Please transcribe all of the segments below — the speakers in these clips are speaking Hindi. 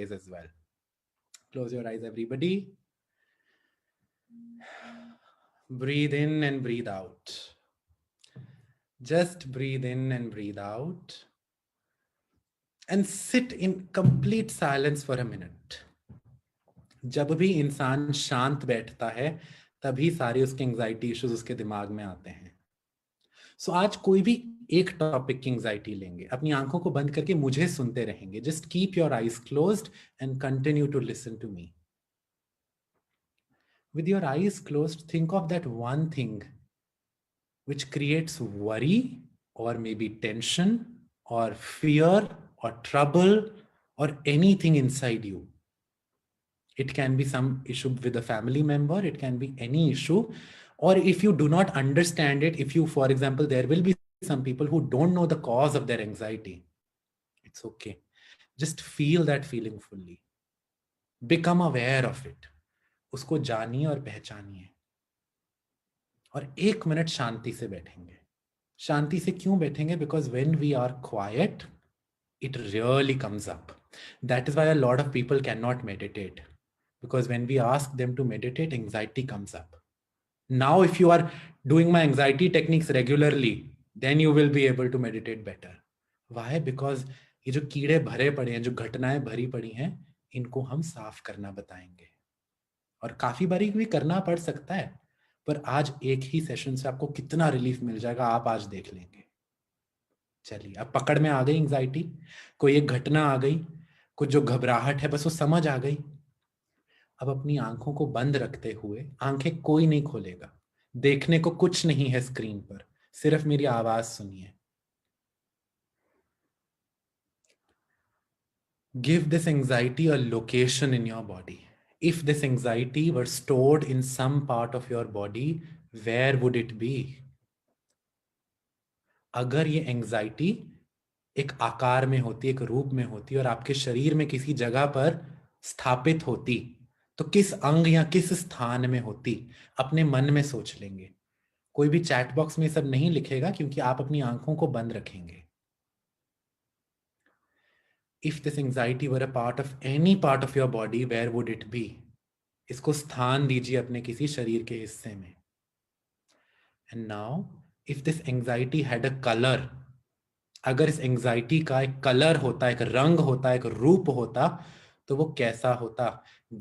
as well. Close your eyes, everybody. Breathe in and breathe out. Just breathe in and breathe out. And sit in complete silence for a minute. जब भी इंसान शांत बैठता है तभी सारे उसके एंजाइटी इश्यूज उसके दिमाग में आते हैं. सो आज कोई भी एक टॉपिक की एंजाइटी लेंगे, अपनी आंखों को बंद करके मुझे सुनते रहेंगे. Just keep your eyes closed and continue to listen to me. With your eyes closed, think of that one thing which creates worry or maybe tension or fear or trouble or anything inside you. It can be some issue with a family member, it can be any issue. Or if you do not understand it, if you, for example, there will be some people who don't know the cause of their anxiety. It's okay. Just feel that feeling fully. Become aware of it. उसको जानिए और पहचानिए. और 1 मिनट शांति से बैठेंगे. शांति से क्यों बैठेंगे? Because when we are quiet, it really comes up. That is why a lot of people cannot meditate. Because when we ask them to meditate, anxiety comes up. Now, if you are doing my anxiety techniques regularly, then you will be able to meditate better. Why? Because ये जो कीड़े भरे पड़े हैं, जो घटनाएं भरी पड़ी हैं, इनको हम साफ करना बताएंगे. और काफी बारी भी करना पड़ सकता है, पर आज एक ही सेशन से आपको कितना रिलीफ मिल जाएगा आप आज देख लेंगे. चलिए, अब पकड़ में आ गई एंजाइटी, कोई एक घटना आ गई, कुछ जो घबराहट है बस वो समझ आ गई. अब अपनी आंखों को बंद रखते हुए, आंखें कोई नहीं खोलेगा, देखने को कुछ नहीं है स्क्रीन पर, सिर्फ मेरी आवाज सुनिए. Give this anxiety a location in your body. If this anxiety were stored in some part of your body, where would it be? अगर ये एंजाइटी एक आकार में होती, एक रूप में होती और आपके शरीर में किसी जगह पर स्थापित होती, तो किस अंग या किस स्थान में होती? अपने मन में सोच लेंगे. कोई भी चैट बॉक्स में सब नहीं लिखेगा क्योंकि आप अपनी आंखों को बंद रखेंगे. If this anxiety were a part of any part of your body, where would it be? इसको स्थान दीजिए अपने किसी शरीर के हिस्से में. And now, if this anxiety had a color, अगर इस एंजाइटी का एक कलर होता, एक रंग होता, एक रूप होता, तो वो कैसा होता?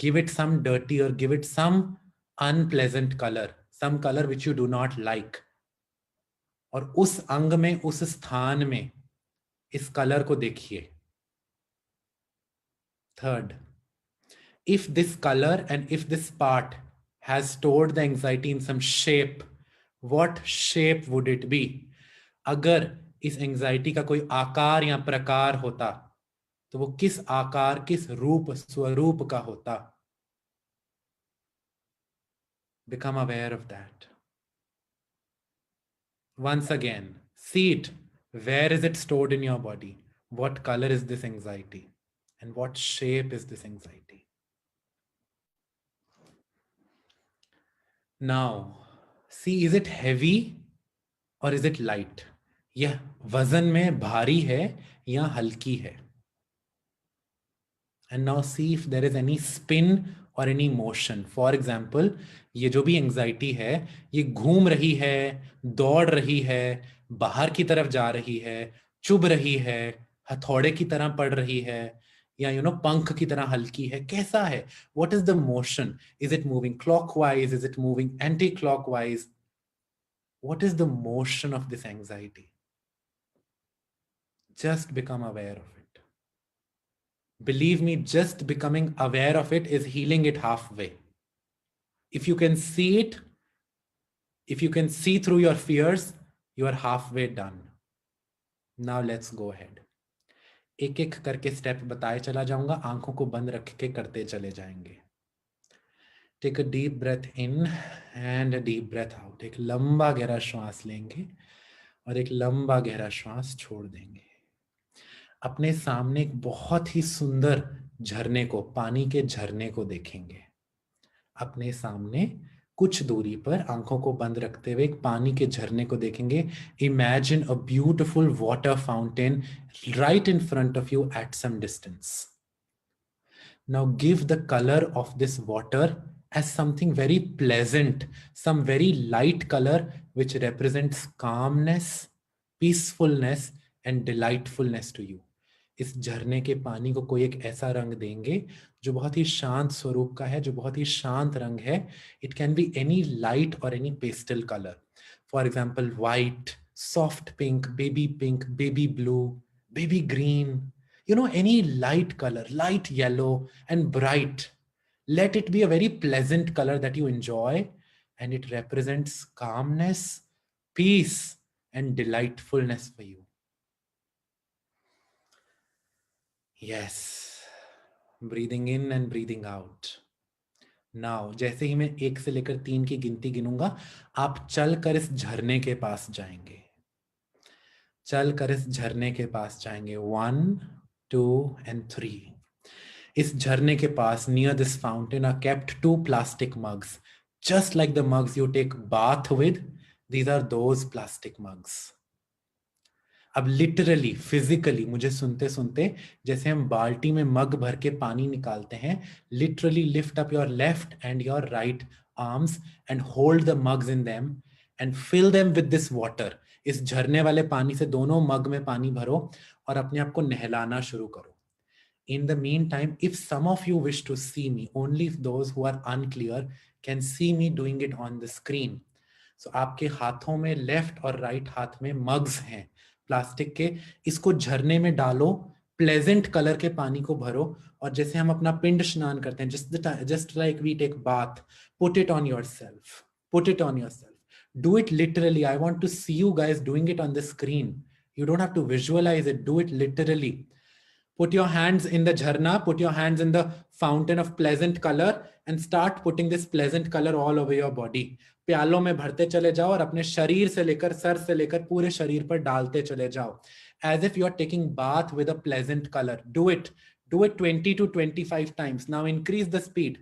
Give it some dirty or give it some unpleasant color, some color which you do not like. और उस अंग में, उस स्थान में इस कलर को देखिए. Third, if this color and if this part has stored the anxiety in some shape, what shape would it be? अगर इस एंजाइटी का कोई आकार या प्रकार होता, तो वो किस आकार, किस रूप, स्वरूप का होता? Become aware of that. Once again, see it. Where is it stored in your body? What color is this anxiety? And what shape is this anxiety? Now, see, is it heavy or is it light? यह वजन में भारी है या हल्की है? And now see if there is any spin or any motion. For example, ये जो भी एंजाइटी है, ये घूम रही है, दौड़ रही है, बाहर की तरफ जा रही है, चुभ रही है, हथौड़े की तरह पड़ रही है, या पंख की तरह हल्की है. कैसा है? What is the motion? Is it moving clockwise? Is it moving anti-clockwise? What is the motion of this anxiety? Just become aware of it. Believe me, just becoming aware of it is healing it halfway. If you can see it, if you can see through your fears, you are halfway done. Now let's go ahead. एक एक करके स्टेप बताए चला जाऊंगा, आंखों को बंद रख के करते चले जाएंगे. Take a deep breath in and a deep breath out. एक लंबा गहरा श्वास लेंगे और एक लंबा गहरा श्वास छोड़ देंगे. अपने सामने एक बहुत ही सुंदर झरने को, पानी के झरने को देखेंगे. अपने सामने कुछ दूरी पर आंखों को बंद रखते हुए एक पानी के झरने को देखेंगे. Imagine a beautiful water fountain right in front of you at some distance. Now give the color of this water as something very pleasant, some very light color which represents calmness, peacefulness and delightfulness to you. इस झरने के पानी को कोई एक ऐसा रंग देंगे जो बहुत ही शांत स्वरूप का है, जो बहुत ही शांत रंग है. It can be any light और any pastel colour. For example white, soft pink, baby blue, baby green, any light color, light yellow and bright. Let it be a very pleasant color that you enjoy, and it represents calmness, peace and delightfulness for you. Yes, breathing in and breathing out. Now जैसे ही मैं 1 से लेकर 3 की गिनती गिनूंगा, आप चलकर इस झरने के पास जाएंगे. चलकर इस झरने के पास जाएंगे. 1, 2 and 3. इस झरने के पास near this fountain are kept 2 plastic mugs, just like the mugs you take bath with. These are those plastic mugs. अब लिटरली फिजिकली मुझे सुनते सुनते जैसे हम बाल्टी में मग भर के पानी निकालते हैं, literally lift up your left and your right arms and hold the mugs in them and fill them with this water. इस झरने वाले पानी से दोनों मग में पानी भरो और अपने आप को नहलाना शुरू करो. In the meantime, if some of you wish to see me, only those who are unclear can see me doing it on the screen. So आपके हाथों में लेफ्ट और राइट हाथ में मग्स हैं प्लास्टिक के. इसको झरने में डालो, प्लेजेंट कलर के पानी को भरो और जैसे हम अपना पिंड स्नान करते हैं, just like we take bath, put it on yourself. Put it on yourself. Do it literally. I want to see you guys doing it on the screen. You don't have to visualize it. Do it literally. Put your hands in the jharna, put your hands in the fountain of pleasant color and start putting this pleasant color all over your body. प्यालों में भरते चले जाओ और अपने शरीर से लेकर सर से लेकर पूरे शरीर पर डालते चले जाओ. As if you are taking bath with a pleasant color. Do it 20 to 25 times. Now increase the speed.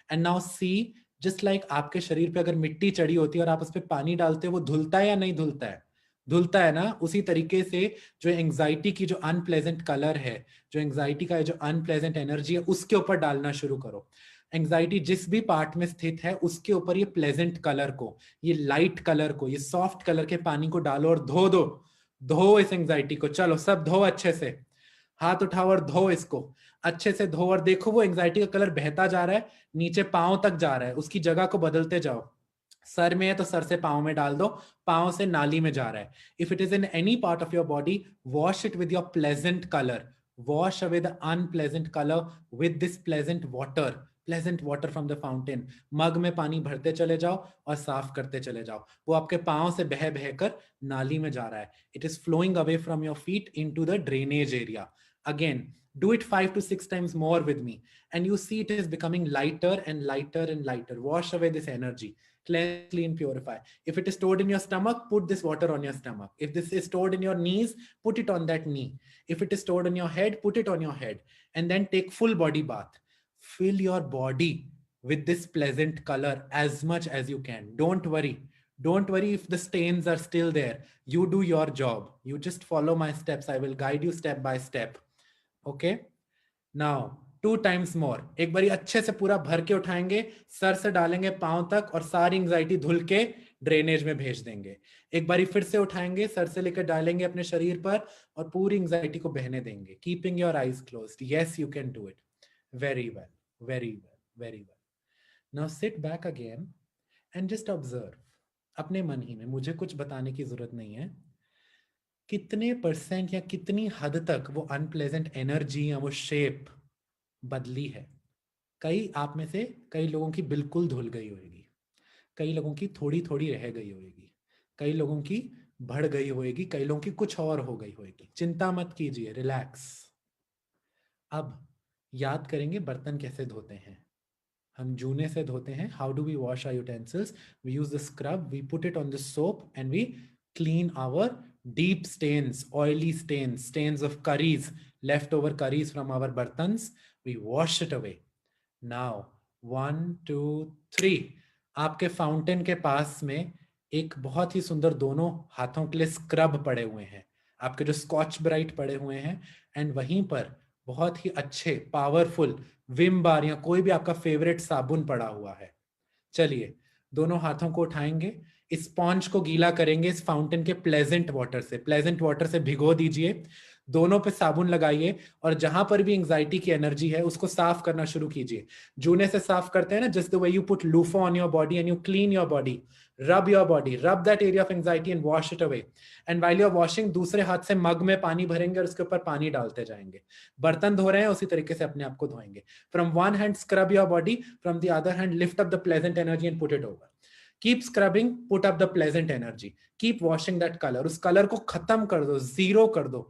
And now see, just like आपके शरीर पे अगर मिट्टी चढ़ी होती है और आप उस पर पानी डालते हो, वो धुलता है या नहीं धुलता है? धुलता है ना. उसी तरीके से जो एंजाइटी की जो अनप्लेजेंट कलर है, जो एंजाइटी का जो अनप्लेजेंट एनर्जी है, उसके ऊपर डालना शुरू करो. एंजाइटी जिस भी पार्ट में स्थित है उसके ऊपर ये प्लेजेंट कलर को, ये लाइट कलर को, ये सॉफ्ट कलर के पानी को डालो और धो दो. धो इस एंजाइटी को. चलो सब धो अच्छे से. हाथ उठाओ और धो इसको अच्छे से. धो और देखो वो एंजाइटी का कलर बहता जा रहा है, नीचे पांव तक जा रहा है. उसकी जगह को बदलते जाओ. सर में है तो सर से पांव में डाल दो, पांव से नाली में जा रहा है. If it is in any part of your body, wash it with your pleasant colour. Wash away the unpleasant colour with this pleasant water from the fountain. Mug में पानी भरते चले जाओ और साफ करते चले जाओ. वो आपके पांव से बह बहकर नाली में जा रहा है. It is flowing away from your feet into the drainage area. Again, do it 5 to 6 times more with me and you see it is becoming lighter and lighter and lighter. Wash away this energy. Cleanse, clean, purify. If it is stored in your stomach, put this water on your stomach. If this is stored in your knees, put it on that knee. If it is stored on your head, put it on your head. And then take full body bath. Fill your body with this pleasant color as much as you can. Don't worry. Don't worry if the stains are still there. You do your job. You just follow my steps. I will guide you step by step. Okay. Now 2 times more. एक बारी अच्छे से पूरा भर के उठाएंगे, सर से डालेंगे पांव तक और सारी एंजाइटी धुल के ड्रेनेज में भेज देंगे. एक बारी फिर से उठाएंगे, सर से लेकर डालेंगे अपने शरीर पर और पूरी एंजाइटी को बहने देंगे. Keeping your eyes closed. Yes, you can do it. Very well, very well, very well. Now sit back again and just observe. अपने मन ही में, मुझे कुछ बताने की जरूरत नहीं है, कितने % या कितनी हद तक वो अनप्लेजेंट एनर्जी या वो शेप बदली है. कई आप में से कई लोगों की बिल्कुल धुल गई होगी, कई लोगों की थोड़ी थोड़ी रह गई होगी, कई लोगों की बढ़ गई होगी, कई लोगों की कुछ और हो गई होगी. चिंता मत कीजिए, रिलैक्स. अब याद करेंगे बर्तन कैसे धोते हैं. हम जूने से धोते हैं. How do we wash our utensils? We use the scrub, we put it on the soap and we clean our deep stains, oily stains, stains of curries, leftover curries from our bartans. We wash it away. Now 1 2 3. आपके फाउंटेन के पास में एक बहुत ही सुंदर दोनों हाथों के लिए स्क्रब पड़े हुए हैं, आपके जो स्कॉच ब्राइट पड़े हुए हैं, एंड वहीं पर बहुत ही अच्छे पावरफुल विम बार या कोई भी आपका फेवरेट साबुन पड़ा हुआ है, चलिए दोनों हाथों को उठाएंगे, इस स्पॉन्ज को गीला करेंगे इस फाउंटेन के प्लेजेंट वाटर से भिगो दीजिए, दोनों पे साबुन लगाइए और जहां पर भी एंजाइटी की एनर्जी है उसको साफ करना शुरू कीजिए। जूने से साफ करते हैं ना, just the way you put loofah on your body and you clean your body, rub your body, rub that area of anxiety and wash it away. And while you are washing, दूसरे हाथ से मग में पानी भरेंगे और उसके ऊपर पानी डालते जाएंगे। बर्तन धो रहे हैं उसी तरीके से अपने आप को धोएंगे। From one hand scrub your body, from the other hand lift up the pleasant energy and put it over. Keep scrubbing, put up the pleasant energy. Keep washing that color. उस कलर को खत्म कर दो, जीरो कर दो।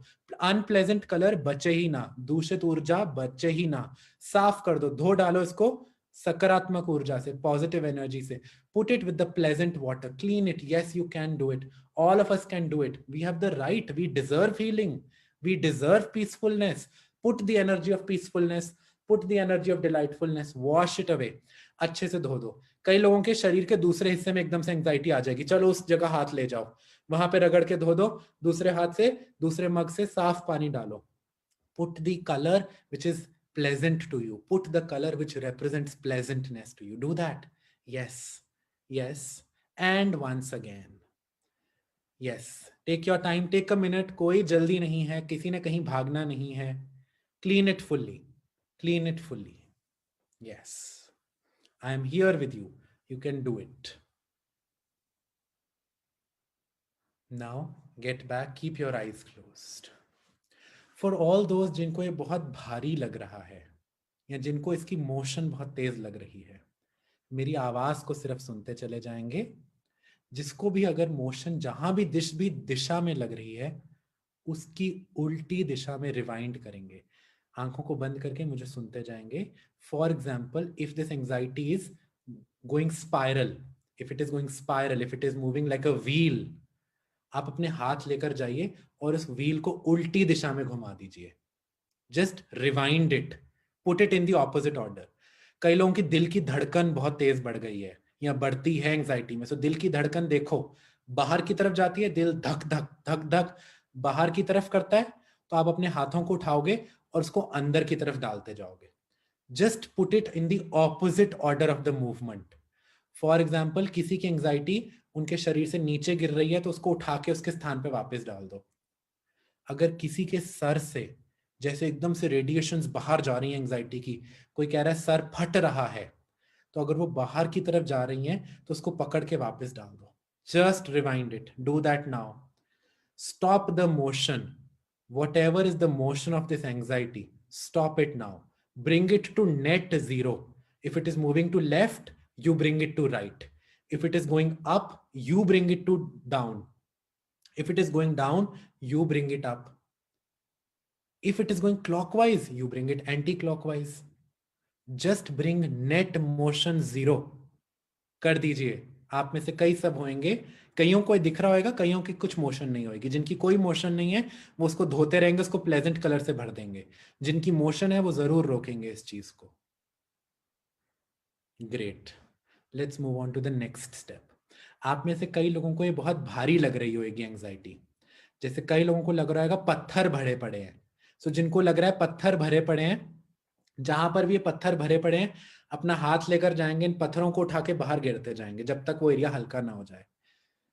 अनप्लेजेंट कलर बचे ही ना, दूषित ऊर्जा बचे ही ना, साफ कर दो, धो डालो इसको सकारात्मक ऊर्जा से, पॉजिटिव एनर्जी से। Put it with the pleasant water, clean it. Yes, you can do it. All of us can do it. We have the right. We deserve healing. We deserve peacefulness. Put the energy of peacefulness, put the energy of delightfulness, wash it away. अच्छे से धो दो। कई लोगों के शरीर के दूसरे हिस्से में एकदम से एंजाइटी आ जाएगी, चलो उस जगह हाथ ले जाओ, वहां पे रगड़ के धो दो, दूसरे हाथ से दूसरे मग से साफ पानी डालो। Put the color which is pleasant to you, put the color which represents pleasantness to you. Do that. Yes, yes, and once again. Yes, take your time, take a minute. कोई जल्दी नहीं है, किसी ने कहीं भागना नहीं है। Clean it fully, clean it fully. Yes, I am here with you. You can do it. Now get back, keep your eyes closed. For all those जिनको ये बहुत भारी लग रहा है या जिनको इसकी मोशन बहुत तेज लग रही है, मेरी आवाज को सिर्फ सुनते चले जाएंगे। जिसको भी अगर मोशन जहां भी दिशा में लग रही है उसकी उल्टी दिशा में रिवाइंड करेंगे। आंखों को बंद करके मुझे सुनते जाएंगे। For example, if this anxiety is going spiral, if it is going spiral, if it is moving like a wheel, आप अपने हाथ लेकर जाइए और उस व्हील को उल्टी दिशा में घुमा दीजिए। Just rewind it, put it in the opposite order. कई लोगों की दिल की धड़कन बहुत तेज बढ़ गई है या बढ़ती है एंजाइटी में, सो दिल की धड़कन देखो बाहर की तरफ जाती है, दिल धक धक धक धक बाहर की तरफ करता है, तो आप अपने हाथों को उठाओगे और उसको अंदर की तरफ डालते जाओगे। Just put it in the opposite order of the movement. For example, किसी की एंजाइटी उनके शरीर से नीचे गिर रही है तो उसको उठा के उसके स्थान पे वापस डाल दो। अगर किसी के सर से जैसे एकदम से रेडिएशंस बाहर जा रही हैं एंजाइटी की, कोई कह रहा है सर फट रहा है, तो अगर वो बाहर की तरफ जा रही हैं तो उसको पकड़ के वापस डाल दो। Just rewind it, do that now. Stop the motion, whatever is the motion of this anxiety, stop it now. Bring it to net zero. If it is moving to left, you bring it to right. If it is going up, you bring it to down. If it is going down, you bring it up. If it is going clockwise, you bring it anti-clockwise. Just bring net motion zero. कर दीजिए। आप में से कई सब होंगे, कईयों को दिख रहा होगा, कईयों की कुछ मोशन नहीं होगी। जिनकी कोई मोशन नहीं है वो उसको धोते रहेंगे, उसको प्लेजेंट कलर से भर देंगे। जिनकी मोशन है वो जरूर रोकेंगे इस चीज को। Great, let's move on to the next step. आप में से कई लोगों को ये बहुत भारी लग रही होगी एंजाइटी। जैसे कई लोगों को लग रहा होगा पत्थर भरे पड़े हैं। सो जिनको लग रहा है पत्थर भरे पड़े हैं, जहां पर भी ये पत्थर भरे पड़े हैं अपना हाथ लेकर जाएंगे, इन पत्थरों को उठा के बाहर गिरते जाएंगे जब तक वो एरिया हल्का ना हो जाए।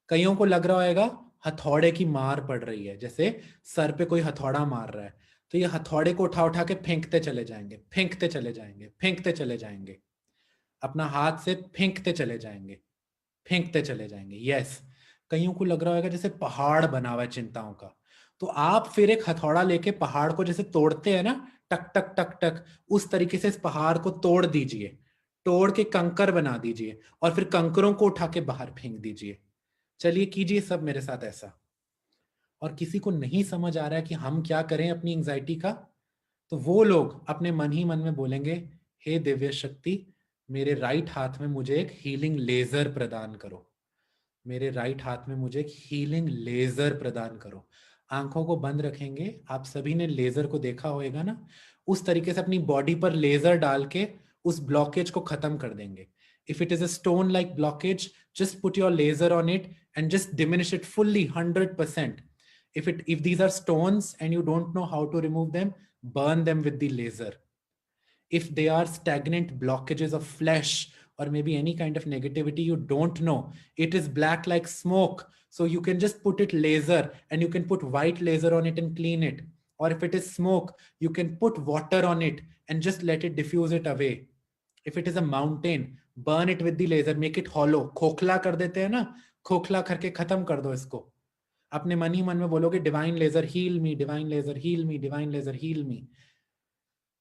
कईयों को लग रहा होगा हथौड़े की मार पड़ रही है, जैसे सर पे कोई हथौड़ा मार रहा है, तो ये हथौड़े को उठा उठा के फेंकते चले जाएंगे, फेंकते चले जाएंगे, फेंकते चले जाएंगे, अपना हाथ से फेंकते चले जाएंगे, फेंकते चले जाएंगे। यस, कईयों को लग रहा होगा जैसे पहाड़ बना हुआ है चिंताओं का, तो आप फिर एक हथौड़ा लेके पहाड़ को जैसे तोड़ते हैं ना, टक टक टक टक, उस तरीके से इस पहाड़ को तोड़ दीजिए, तोड़ के कंकर बना दीजिए और फिर कंकरों को उठा के बाहर फेंक दीजिए। चलिए कीजिए सब मेरे साथ ऐसा। और किसी को नहीं समझ आ रहा है कि हम क्या करें अपनी एंजाइटी का, तो वो लोग अपने मन ही मन में बोलेंगे, हे दिव्य शक्ति, मेरे राइट हाथ में मुझे एक हीलिंग लेजर प्रदान करो, मेरे राइट हाथ में मुझे एक हीलिंग लेजर प्रदान करो। आंखों को बंद रखेंगे। आप सभी ने लेजर को देखा होगा ना, उस तरीके से अपनी बॉडी पर लेजर डाल के उस ब्लॉकेज को खत्म कर देंगे। If it is a stone like blockage, just put your laser on it and just diminish it fully 100%. If these are stones and you don't know how to remove them, burn them with the laser. If they are stagnant blockages of flesh or maybe any kind of negativity you don't know, it is black like smoke. So you can just put it laser and you can put white laser on it and clean it. Or if it is smoke, you can put water on it and just let it diffuse it away. If it is a mountain, burn it with the laser, make it hollow. खोखला कर देते हैं ना, खोखला करके खत्म कर दो इसको. अपने मन ही मन में बोलोगे divine laser heal me, divine laser heal me, divine laser heal me.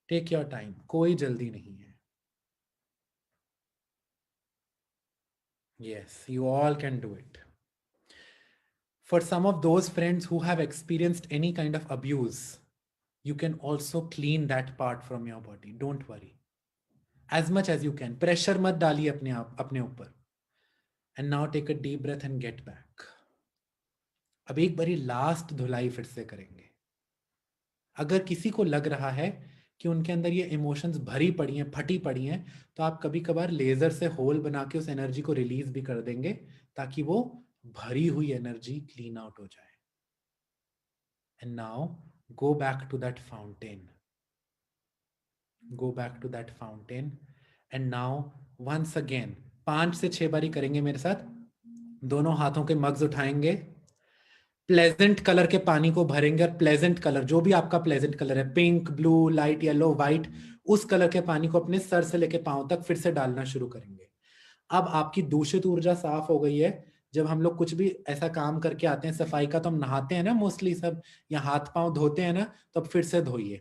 Take your time, कोई जल्दी नहीं है. Yes, you all can do it. For some of those friends who have experienced any kind of abuse, you can also clean that part from your body. Don't worry. As much as you can. Pressure mat daliye apne upar. And now take a deep breath and get back. अब एक बारी लास्ट धुलाई फिर से करेंगे. अगर किसी को लग रहा है कि उनके अंदर ये इमोशंस भरी पड़ी हैं, फटी पड़ी हैं, तो आप कभी कभार लेजर से होल बना के उस एनर्जी को रिलीज भी कर देंगे ताकि वो भरी हुई एनर्जी क्लीन आउट हो जाए. And now go back to that fountain. Go back to that fountain. And now once again 5 से 6 बारी करेंगे मेरे साथ. दोनों हाथों के मग्स उठाएंगे, प्लेजेंट कलर के पानी को भरेंगे और प्लेजेंट कलर, जो भी आपका प्लेजेंट कलर है, pink, blue, light yellow, white, उस कलर के पानी को अपने सर से लेके पांव तक फिर से डालना शुरू करेंगे. अब आपकी दूषित ऊर्जा साफ हो गई है. जब हम लोग कुछ भी ऐसा काम करके आते हैं सफाई का, तो हम नहाते हैं ना मोस्टली सब, या हाथ पांव धोते हैं ना, तो अब फिर से धोइए.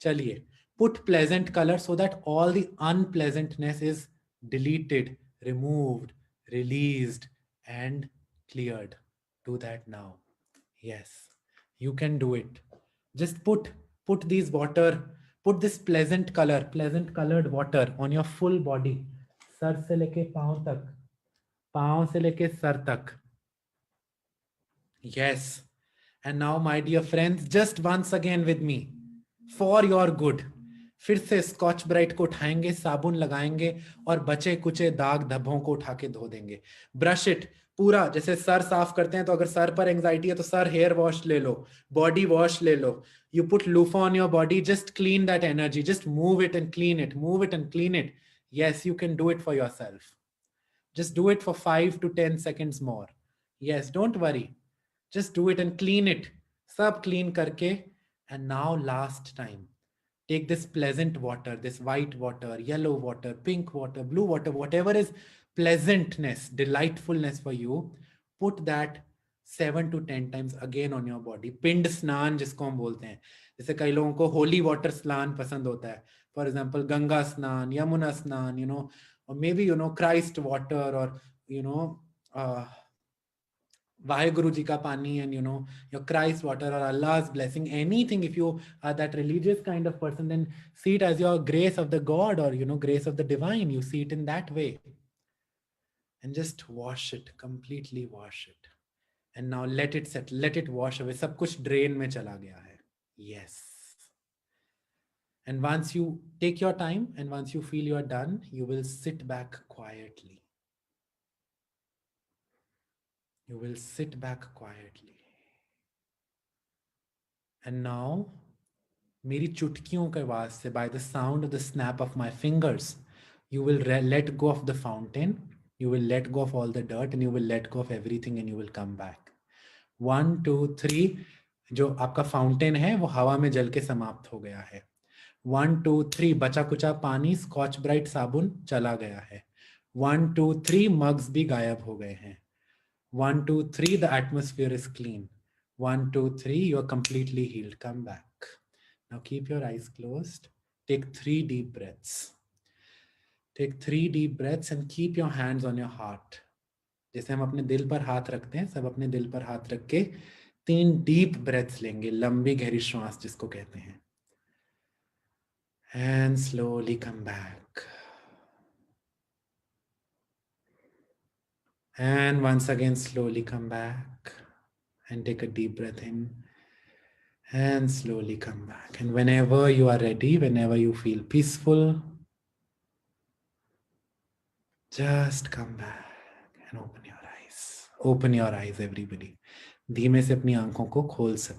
चलिए, put pleasant colour so that all the unpleasantness is deleted, removed, released and cleared. Do that now. Yes, you can do it. Just put these water, put this pleasant colored water on your full body. Sir से लेके पांव तक, पांव से लेके सर तक. Yes. And now my dear friends, just once again with me, for your good. फिर से स्कॉच ब्राइट को उठाएंगे, साबुन लगाएंगे और बचे कुचे दाग धब्बों को उठा के धो देंगे. ब्रश इट पूरा, जैसे सर साफ करते हैं, तो अगर सर पर एंजाइटी है तो सर हेयर वॉश ले लो, बॉडी वॉश ले लो. You put loofah on your body, just clean that energy, just move it and clean it, move it and clean it. Yes, you can do it for yourself. Just do it for 5 to 10 seconds more. Yes, don't worry. Just do it and clean it. Sab clean karke. And now last time, take this pleasant water, this white water, yellow water, pink water, blue water, whatever is pleasantness, delightfulness for you, put that 7 to 10 times again on your body. पिंड स्नान जिसको हम बोलते हैं. जैसे कई लोगों को होली वाटर स्नान पसंद होता है. For example, गंगा स्नान, यमुना स्नान, you know, or maybe, you know, Christ water, or, you know, Vaheguru ji ka pani, and, you know, your Christ water or Allah's blessing, anything. If you are that religious kind of person, then see it as your grace of the God, or, you know, grace of the divine. You see it in that way. And just wash it, completely wash it. And now let it set, let it wash away. सब कुछ drain में चला गया है. Yes. And once you take your time and once you feel you are done, you will sit back quietly. You will sit back quietly. And now, मेरी चुटकियों के आवाज से, by the sound of the snap of my fingers, you will let go of the fountain, you will let go of all the dirt, and you will let go of everything, and you will come back. 1, 2, 3. जो आपका फाउंटेन है वो हवा में जल के समाप्त हो गया है. 1, 2, 3. बचा कुचा पानी, स्कॉच ब्राइट साबुन चला गया है. 1, 2, 3. मग्स भी गायब हो गए हैं. 1, 2, 3. The atmosphere is clean. 1, 2, 3. You are completely healed. Come back. Now keep your eyes closed. Take 3 deep breaths. Take 3 deep breaths and keep your hands on your heart. जैसे हम अपने दिल पर हाथ रखते हैं, सब अपने दिल पर हाथ रख के 3 डीप ब्रेथ्स लेंगे, लंबी गहरी श्वास जिसको कहते हैं. And slowly come back. And once again, slowly come back and take a deep breath in. And slowly come back. And whenever you are ready, whenever you feel peaceful, just come back and open your eyes. Open your eyes, everybody. धीमे से अपनी आंखों को खोल सकते